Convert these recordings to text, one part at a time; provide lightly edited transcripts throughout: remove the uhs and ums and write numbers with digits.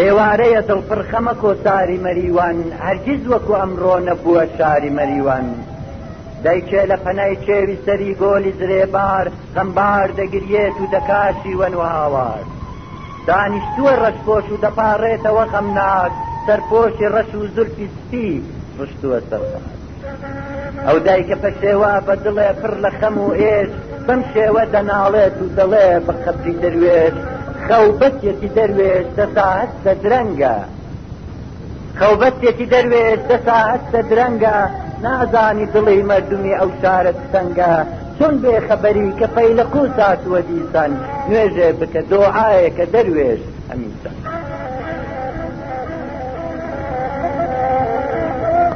ئێوارەیە دڵپڕ خەمە کۆساری مەریوان هەرگیز وەکو ئەمڕۆ نەبووە شاری مەریوان دایکێ لە پەنای چێوی سەری گۆلی زرێبار غەمبار دەگریێت و دەکاشی وەن و هاوار دانیشتووە ڕەشپۆش و دەپاڕێتەوە غەمناک سەرپۆشی ڕەش و زولفی سپی ڕشتووە سەرخەم ئەو دایکە پەشێوە بە دڵێ پڕ لە خەم و ئێش بەم شێوە دەناڵێت و دەڵێ بە خەبری دەروێش خەوبەتێکی دەروێش دەسا هەستە درەنگە خەوبەتێکی دەروێش دەسا هەستە درەنگە نازانی دڵی مەردمی ئەو شارەت سەنگە چۆن بێخەبەری کە پەیلە قوساتوە دیسان نوێژێ بکە دۆعایەکە دەروێش هەمیسان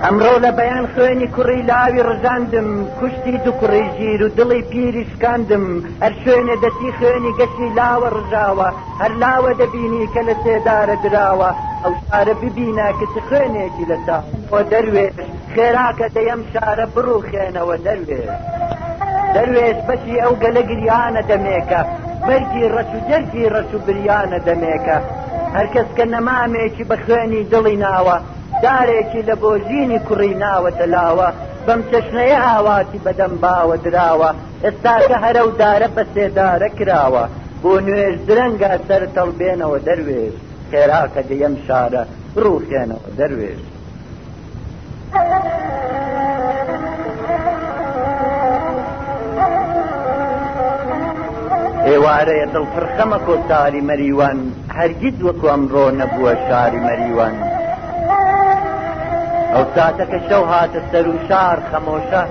ئەمڕۆ لە بەیان خوێنی کوڕی لاوی ڕژاندم کوشتی دوو کوڕی ژیر و دڵی پیری شکاندم هەر شوێنێ دەچی خوێنی گەشی لاوە ڕژاوە هەر لاوە دەبینی کە لە سێدارە دراوە ئەو شارە ببینە کە چ خوێنێکی لە چاوە دەروێش خێراکە دەیەم شارە بڕوو خێنەوە دەروێش بەشی ئەو گەلە گریانە دەمێکە بەرگی ڕەش و جەرگی ڕەش و بریانە دەمێکە هەر کەس کە نەمامێکی بە خوێنی دڵی ناوە دارێکی لە بۆژینی کوڕی ناوەتە لاوە بەم چەشنەیە ئاواتی بەدەم باوە دراوە ئێستا کە هەرە و دارە بە سێدارە کراوە بۆ نوێژ درەنگە سەر تەڵبێنەوە دەروێش خێراکە دەیەم شارە ڕووخێنەوە دەروێش ئێوارەیە دڵپڕ خەمە کۆساری مەریوان هەرگیز وەکو ئەمڕۆ نەبووە شاری مەریوان ئەو ساتەکە شەو هاتە سەر و شار خەمۆشە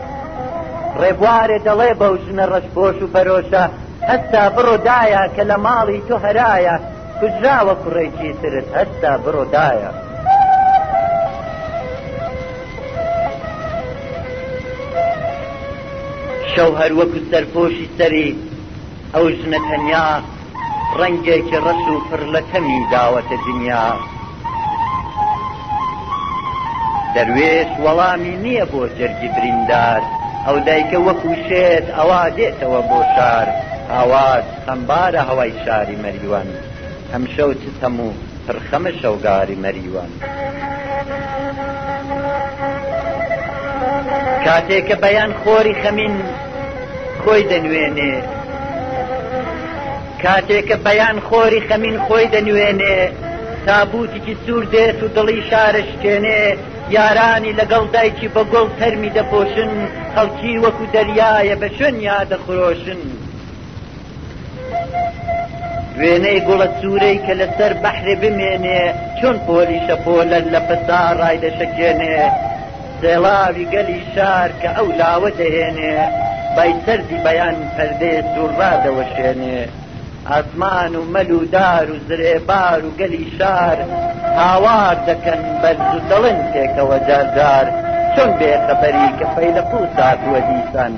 ڕێبوارێ دەڵێ بەو ژنە ڕەشپۆش و بەرۆشە هەستا بڕۆدایە کە لە ماڵی تۆ هەرایە کوژراوە کوڕێکی ترت هەستا بڕۆدایە شەو هەروەکو سەرپۆشی سەری ئەو ژنە تەنیا ڕەنگێکی ڕەش و پڕلەکەمی داوەتە دنیا دەروێش وەڵامی نییە بۆ جەرگی بریندار ئەو دایکە وەکو شێت ئەوا دێتەوە بۆ شار هاواز خەمبارە هەوای شاری مەریوان هەم شەو چتەم و پڕخەمە شەوگاری مەریوان کاتێکە بەیان خۆری خەمین خۆی دەنوێنێ کاتێکە بەیان خۆری خەمین خۆی دەنوێنێ تابوتێکی سوور دێت و دڵی شارشکێنێ یارانی لەگەڵ دایکی بە گۆڵ تەرمی دەپۆشن خەڵکی وەکو دەریایە بە شوێنیا دەخرۆشن وێنەی گوڵە سوورەی کە لەسەر بەحرێ بمێنێ چۆن پۆلی شەپۆلەر لە پەسا ڕای دەشەکێنێ سێڵاوی گەلی شار کە ئەو لاوە دەهێنێ بای سەردی بەیان پەردێ سوور ڕادەوەشێنێ ئاسمان و مەل و دار و زرێبار و گەلی شار هاوار دەکەن بەرز و دەڵن تێکەوە جارجار چۆن بێخەبەری کە پەیلە قوساتوە دیسان